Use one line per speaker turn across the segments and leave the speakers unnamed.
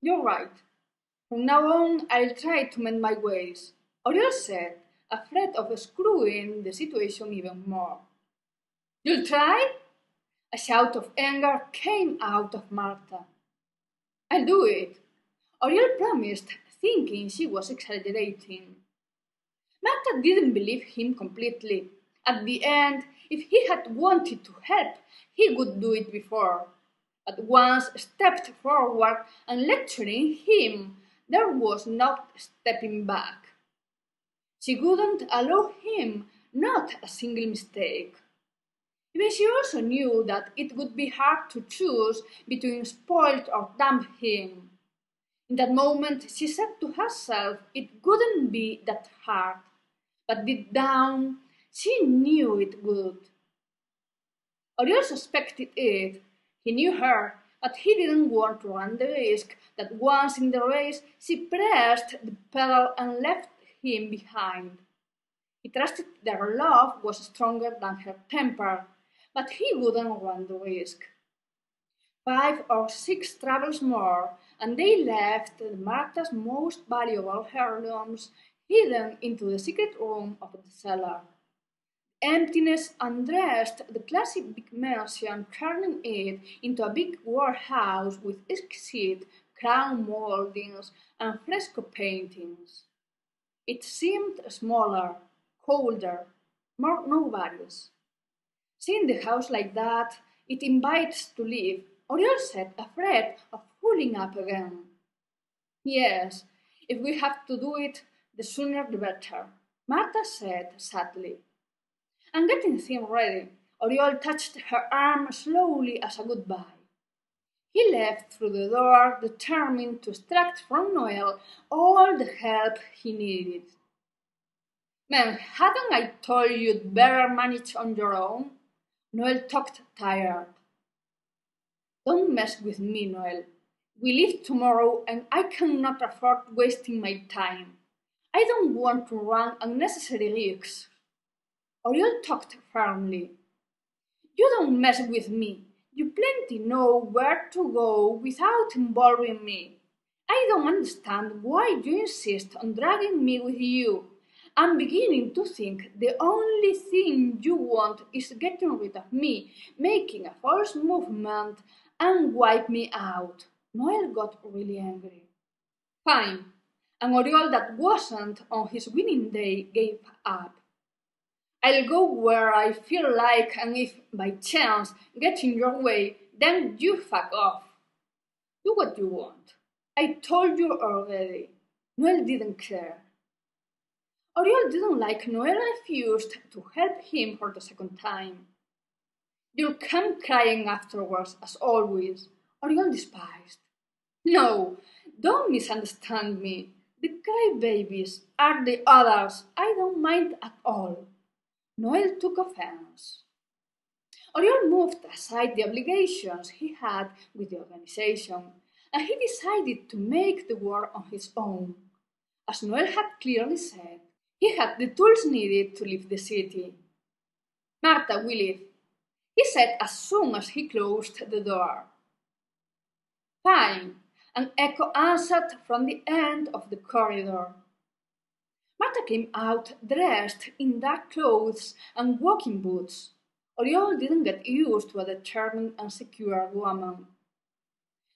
You're right. From now on, I'll try to mend my ways, Oriol said, afraid of screwing the situation even more. You'll try? A shout of anger came out of Marta. I'll do it, Oriol promised, thinking she was exaggerating. Marta didn't believe him completely. At the end, if he had wanted to help, he would do it before. But once stepped forward and lecturing him, there was no stepping back. She wouldn't allow him not a single mistake. Even she also knew that it would be hard to choose between spoil or dump him. In that moment, she said to herself it wouldn't be that hard, but deep down, she knew it would. Oriol suspected it. He knew her, but he didn't want to run the risk that once in the race she pressed the pedal and left him behind. He trusted their love was stronger than her temper, but he wouldn't run the risk. 5 or 6 travels more, and they left Marta's most valuable heirlooms hidden into the secret room of the cellar. Emptiness undressed the classic big mansion, turning it into a big warehouse with exquisite crown moldings and fresco paintings. It seemed smaller, colder, more nobodies. Seeing the house like that, it invites to live, Oriol said, afraid of fooling up again. Yes, if we have to do it, the sooner the better, Marta said sadly. And getting things ready, Oriol touched her arm slowly as a goodbye. He left through the door, determined to extract from Noel all the help he needed. Man, hadn't I told you you'd better manage on your own? Noel talked tired. Don't mess with me, Noel. We leave tomorrow and I cannot afford wasting my time. I don't want to run unnecessary risks. Oriol talked firmly. You don't mess with me. You plenty know where to go without involving me. I don't understand why you insist on dragging me with you. I'm beginning to think the only thing you want is getting rid of me, making a false movement, and wipe me out. Noel got really angry. Fine. And Oriol, that wasn't on his winning day, gave up. I'll go where I feel like, and if by chance get in your way, then you fuck off. Do what you want. I told you already. Noel didn't care. Oriol didn't like Noel refused to help him for the second time. You'll come crying afterwards, as always, Oriol despised. No, don't misunderstand me. The crybabies are the others. I don't mind at all. Noel took offense. Oriol moved aside the obligations he had with the organization, and he decided to make the work on his own. As Noel had clearly said, he had the tools needed to leave the city. Marta will leave, he said as soon as he closed the door. Fine, an echo answered from the end of the corridor. Marta came out dressed in dark clothes and walking boots. Oriol didn't get used to a determined and secure woman.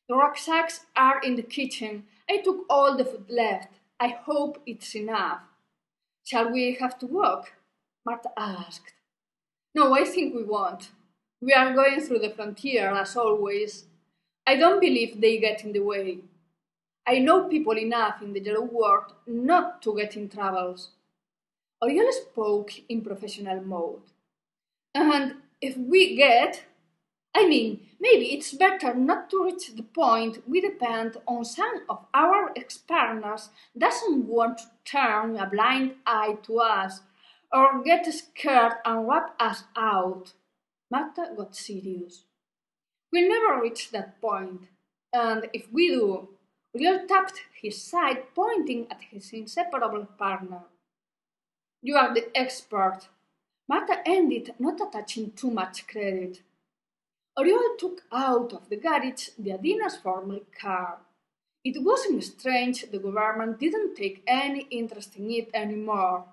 The rucksacks are in the kitchen. I took all the food left. I hope it's enough. Shall we have to walk? Marta asked. No, I think we won't. We are going through the frontier, as always. I don't believe they get in the way. I know people enough in the yellow world not to get in troubles. Oriol spoke in professional mode. And if we get, maybe it's better not to reach the point we depend on some of our ex-partners doesn't want to turn a blind eye to us or get scared and wrap us out. Marta got serious. We'll never reach that point, and if we do, Oriol tapped his side, pointing at his inseparable partner. You are the expert. Marta ended, not attaching too much credit. Oriol took out of the garage the Adina's formal car. It wasn't strange the government didn't take any interest in it anymore,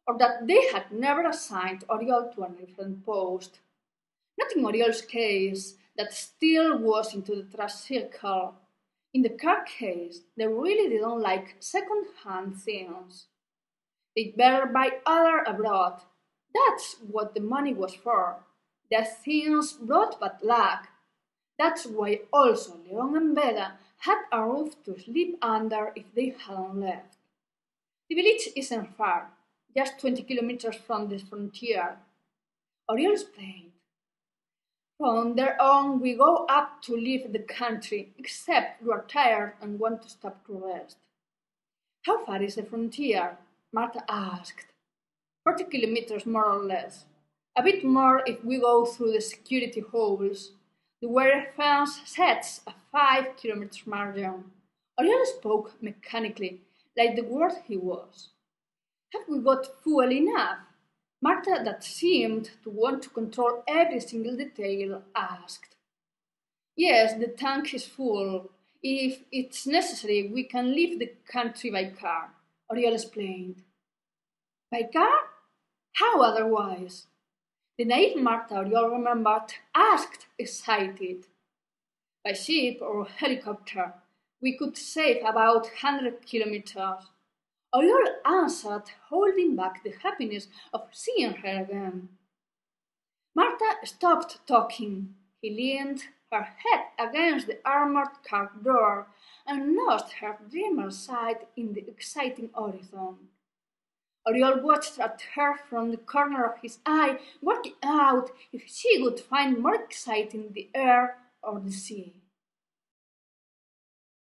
or that they had never assigned Oriol to a different post. Not in Oriol's case, that still was into the trash circle. In the car case, they really didn't like second-hand things. They'd better buy other abroad. That's what the money was for. The things brought bad luck. That's why also Leon and Beda had a roof to sleep under if they hadn't left. The village isn't far, just 20 kilometers from the frontier. Oriol explained. From there on, we go up to leave the country, except you are tired and want to stop to rest. How far is the frontier? Marta asked. 40 kilometers more or less. A bit more if we go through the security holes. The wire fence sets a 5 kilometer margin. Oriol spoke mechanically, like the word he was. Have we got fuel enough? Marta, that seemed to want to control every single detail, asked. Yes, the tank is full. If it's necessary, we can leave the country by car, Oriol explained. By car? How otherwise? The naive Marta, Oriol remembered, asked, excited. By ship or helicopter, we could save about 100 kilometers. Oriol answered, holding back the happiness of seeing her again. Marta stopped talking. He leaned her head against the armored car door and lost her dreamer's sight in the exciting horizon. Oriol watched at her from the corner of his eye, working out if she would find more exciting the air or the sea.